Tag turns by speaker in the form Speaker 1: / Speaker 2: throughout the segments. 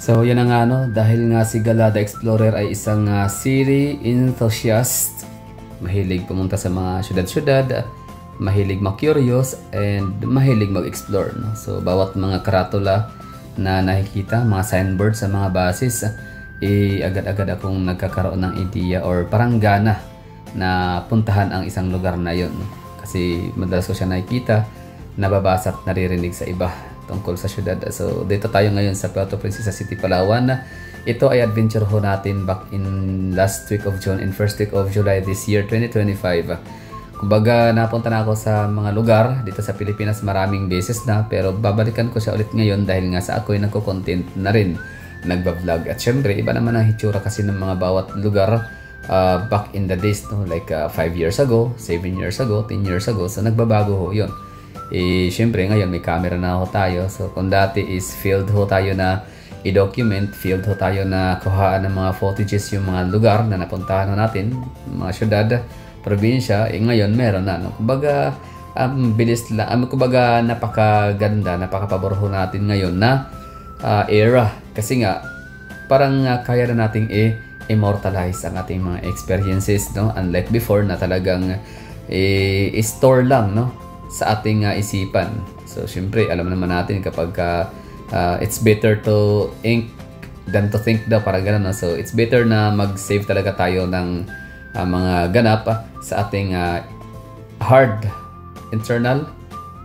Speaker 1: So yan na nga no, dahil nga si Gala the Explorer ay isang city enthusiast, mahilig pumunta sa mga syudad-syudad, mahilig ma-curious, and mahilig mag-explore. No? So bawat mga karatula na nakikita, mga signboard sa mga basis, agad-agad akong nagkakaroon ng idea or parang gana na puntahan ang isang lugar na yun. No? Kasi madalas ko siya nakikita, nababasa at naririnig sa iba tungkol sa syudad. So dito tayo ngayon sa Puerto Princesa City, Palawan. Ito ay adventure ho natin back in last week of June and first week of July this year 2025. Kumbaga napunta na ako sa mga lugar dito sa Pilipinas maraming beses na, pero babalikan ko siya ulit ngayon dahil nga sa ako'y nagko-content na rin, nagba-vlog. At syempre iba naman ang hitsura kasi ng mga bawat lugar back in the days, no? Like 5 years ago, 7 years ago, 10 years ago. So nagbabago ho yun. Syempre ngayon may camera na ho tayo. So kung dati is field ho tayo na i-document, field ho tayo na kuhaan ng mga footages yung mga lugar na napuntahan natin, mga syudad, probinsya, ngayon meron na. No? Kumbaga, bilis lang. Kumbaga napakaganda, napakapabor ho natin ngayon na era. Kasi nga, parang kaya na nating immortalize ang ating mga experiences, no? Unlike before na talagang i-store lang, no? Sa ating isipan. So syempre alam naman natin kapag it's better to think than to think daw, parang ganun, no? So it's better na mag-save talaga tayo ng mga ganap sa ating internal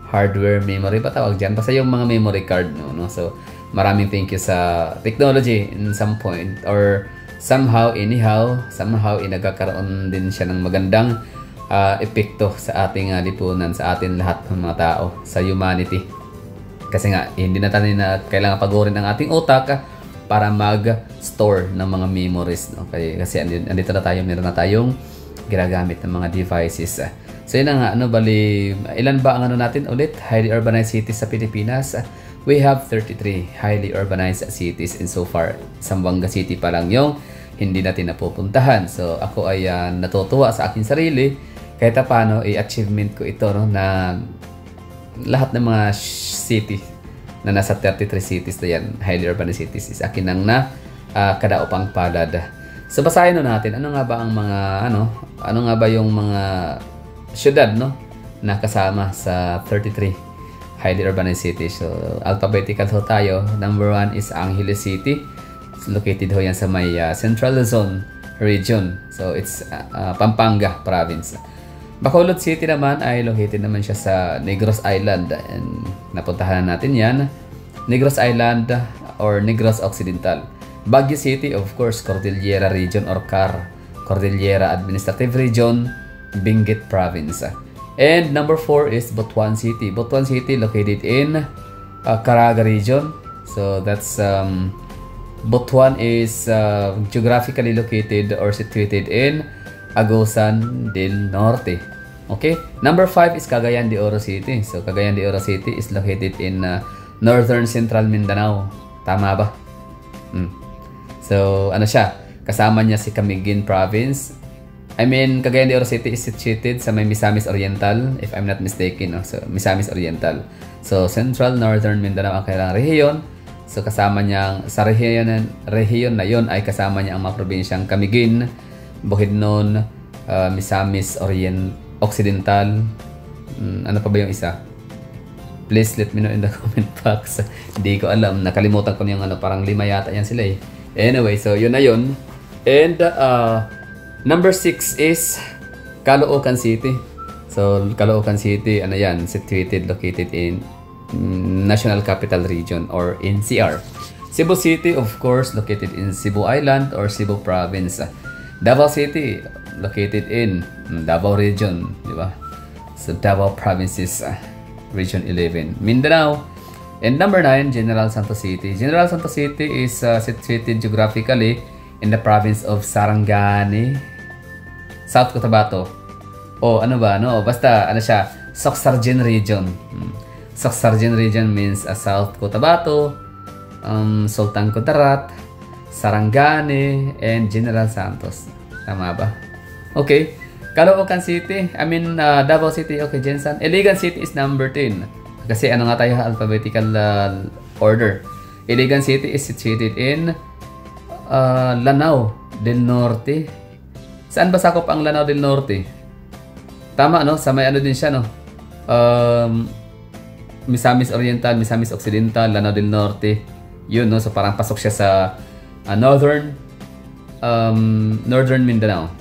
Speaker 1: hardware memory ba tawag dyan? Basta yung mga memory card, no? So maraming thank you sa technology in some point or somehow nagkakaroon din siya ng magandang epekto sa ating lipunan, sa atin lahat ng mga tao, sa humanity. Kasi nga, hindi na tayo na kailangan pagurin ang ating utak para mag-store ng mga memories. No? Kasi andito na tayo, meron na tayong ginagamit ng mga devices. So yun na nga, ilan ba ang natin ulit? Highly urbanized cities sa Pilipinas. We have 33 highly urbanized cities and so far, Zamboanga City pa lang yung hindi natin napupuntahan. So ako ay natutuwa sa aking sarili kahit paano i-achievement ko ito, no, na lahat ng mga city na nasa 33 cities na yan, highly urban cities, is akin nang kadaupang palad. So basahin natin ano nga ba ang mga ano nga ba yung mga syudad, no, na kasama sa 33 highly urbanized cities. So alphabetical ho tayo. Number 1 is Angeles City. It's located ho yan sa may Central Luzon region. So it's Pampanga province. Bacolod City naman ay located naman siya sa Negros Island, and napuntahan natin yan. Negros Island or Negros Occidental. Baguio City, of course, Cordillera region or CAR, Cordillera Administrative Region, Benguet Province. And number 4 is Butuan City. Butuan City located in Caraga region. So that's Butuan is geographically located or situated in Agusan del Norte. Okay? Number 5 is Cagayan de Oro City. So Cagayan de Oro City is located in Northern Central Mindanao. Tama ba? So ano siya? Kasama niya si Camiguin Province. Cagayan de Oro City is situated sa may Misamis Oriental, if I'm not mistaken. No? So Misamis Oriental. So Central Northern Mindanao ang kailang rehiyon. So kasama niya sa rehiyon na yon ay kasama niya ang mga probinsyang Camiguin, Bukidnon, Misamis Occidental. Ano pa ba yung isa? Please let me know in the comment box. Hindi ko alam. Nakalimutan ko yung parang 5 yata yan sila eh. Anyway, so yun na yun. And number 6 is Caloocan City. So Caloocan City, situated, located in National Capital Region or NCR. Cebu City, of course, located in Cebu Island or Cebu Province. Davao City, located in Davao Region, di ba? So Davao Provinces, Region 11. Mindanao. And number 9, General Santos City. General Santos City is situated geographically in the province of Sarangani, South Cotabato. Basta siya, Soxargen Region. Soxargen Region means South Cotabato, Sultan Kudarat, Sarangani, and General Santos. Tama ba? Okay. Caloocan City, Davao City, okay, Jensen. Iligan City is number 10. Kasi tayo alphabetical order. Iligan City is situated in Lanao del Norte. Saan ba sakop ang Lanao del Norte? Tama, no? Sa may ano din siya, no? Misamis Oriental, Misamis Occidental, Lanao del Norte. Yun, no? So parang pasok siya sa northern Mindanao.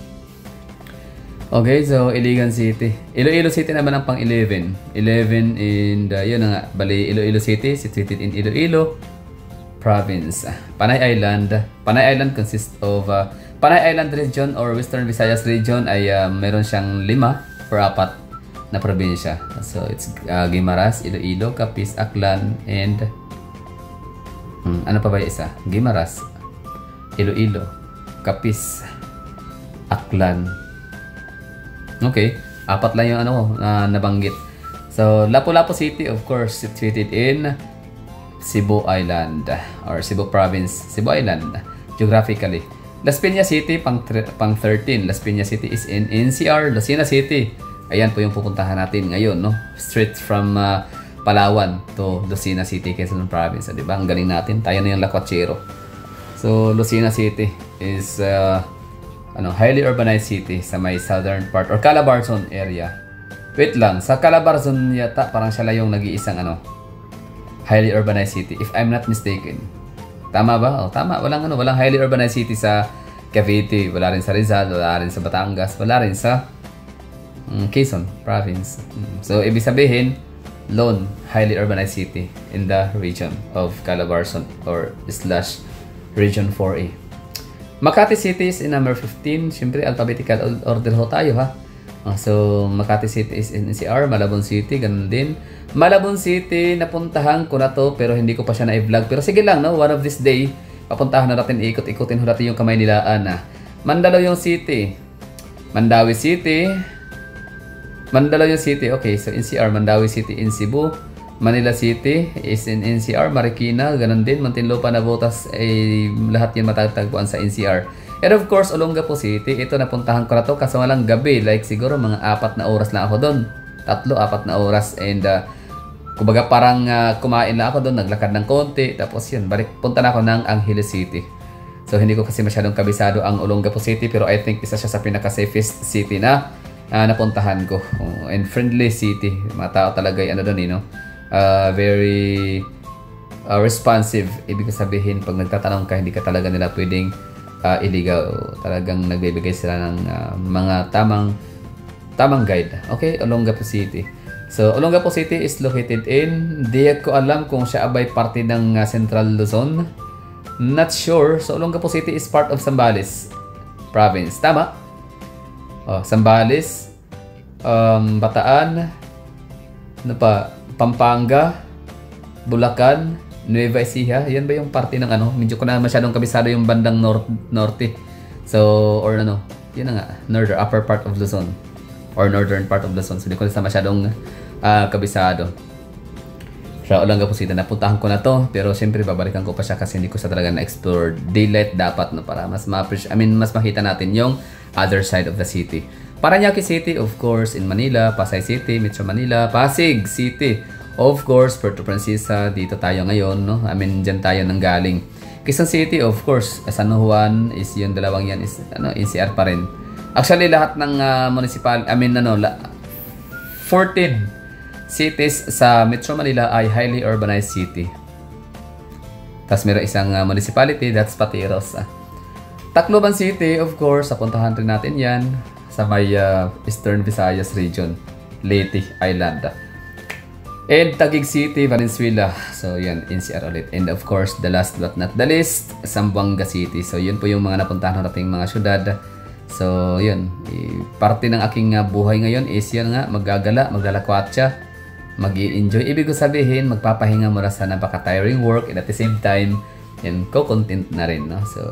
Speaker 1: Okay, so Iligan City. Iloilo City naman ang pang 11. 11 in the, yun na nga, bali Iloilo City, situated in Iloilo Province. Panay Island. Panay Island consists of, Panay Island region or Western Visayas region ay meron siyang 5 or 4 na probinsya. So it's Guimaras, Iloilo, Capiz, Aklan, and ano pa ba yung isa? Guimaras, Iloilo, Capiz, Aklan. Okay, 4 lang yung ano nabanggit. So Lapu-Lapu City, of course, situated in Cebu Island or Cebu Province, Cebu Island geographically. Las Piñas City pang 13. Las Piñas City is in NCR. Lucena City, ayan po yung pupuntahan natin ngayon, no? Straight from Palawan to Lucena City, Quezon Province, di ba? Ang galing natin, tayo na yung lakwachero. So Lucena City is highly urbanized city sa may southern part or Calabarzon area. Wait lang, sa Calabarzon yata parang siya lang yung nag-iisang highly urbanized city, if I'm not mistaken. Tama ba? Tama. Walang highly urbanized city sa Cavite, wala rin sa Rizal, wala rin sa Batangas, wala rin sa Quezon Province. So ibig sabihin, lone highly urbanized city in the region of Calabarzon or / Region 4A. Makati City is in number 15. Siyempre, alphabetical order ho tayo, ha? So, Makati City is in NCR. Malabon City, ganun din. Malabon City, napuntahan ko na to, pero hindi ko pa siya na-vlog. Pero sige lang, no? One of this day, papuntahan na natin, ikot-ikutin ho natin yung kamay nilaan, na Mandaluyong City. Mandawi City. Mandaluyong City, okay. So, NCR, Mandawi City in Cebu. Manila City is in NCR, Marikina, ganun din, Muntinlupa, Navotas, ay lahat yan matatagpuan sa NCR. And of course, Olongapo City, ito napuntahan ko na to kaso walang gabi, like siguro mga 4 na oras lang ako doon. 3-4 na oras, and kumbaga parang kumain lang ako doon, naglakad ng konti, tapos yun, punta na ako ng Angeles City. So hindi ko kasi masyadong kabisado ang Olongapo City, pero I think isa siya sa pinaka-safest city na napuntahan ko. And friendly city, mga tao talaga yung doon, no? Very responsive. Ibig sabihin, pag nagtatanong ka, hindi ka talaga nila pwedeng iligaw. Talagang nagbibigay sila ng mga tamang guide. Okay, Olongapo City. So, Olongapo City is located in, di ko alam kung siya abay parte ng Central Luzon. Not sure. So, Olongapo City is part of Zambales Province. Tama? Zambales, Bataan, ano pa? Pampanga, Bulacan, Nueva Ecija. Yan ba yung parte ng medyo ko na masyadong kabisado yung bandang norte. So, or yun na nga, upper part of Luzon. Or northern part of Luzon. So, hindi ko na masyadong kabisado. Sa Olongapo City, napuntahan ko na to. Pero syempre, babalikan ko pa siya kasi hindi ko siya talaga na-explore. Daylight dapat, no? Para mas mas makita natin yung other side of the city. Parañaque City, of course, in Manila. Pasay City, Metro Manila. Pasig City, of course, Puerto Princesa. Dito tayo ngayon, no? Dyan tayo nanggaling. Quezon City, of course, San Juan is yung dalawang yan is NCR pa rin. Actually, lahat ng 14 cities sa Metro Manila ay highly urbanized city. Tapos meron isang municipality, that's Patiros. Tacloban City, of course, napuntahan rin natin yan sa may Eastern Visayas region, Leyte Island. And Taguig City, Valenzuela. So yan, NCR ulit. And of course, the last but not the least, Zamboanga City. So yun po yung mga napuntahan nating mga syudad. So yun, parte ng aking buhay ngayon is yan nga, maggagala, maglalakwatsa, mag-i-enjoy. Ibig ko sabihin, magpapahinga mula sa napaka-tiring work, and at the same time, yan, co-content na rin, no? So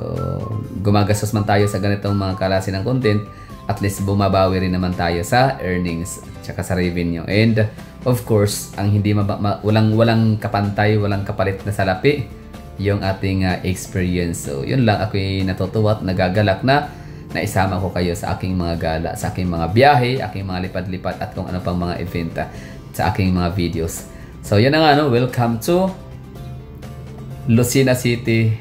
Speaker 1: gumagastos man tayo sa ganitong mga klase ng content, at least bumabawi rin naman tayo sa earnings tsaka sa revenue. And of course, ang hindi walang kapantay, walang kapalit na salapi yung ating experience. So yun lang, ako'y natutuwa at nagagalak na naisama ko kayo sa aking mga gala, sa aking mga biyahe, aking mga lipad-lipad at kung ano pang mga event sa aking mga videos. So yun na nga, welcome to Lucena City,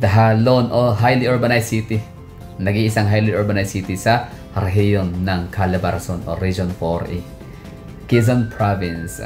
Speaker 1: the lone o highly urbanized city. Nag-iisang highly urbanized city sa rehiyon ng Calabarzon o Region 4A. Quezon Province.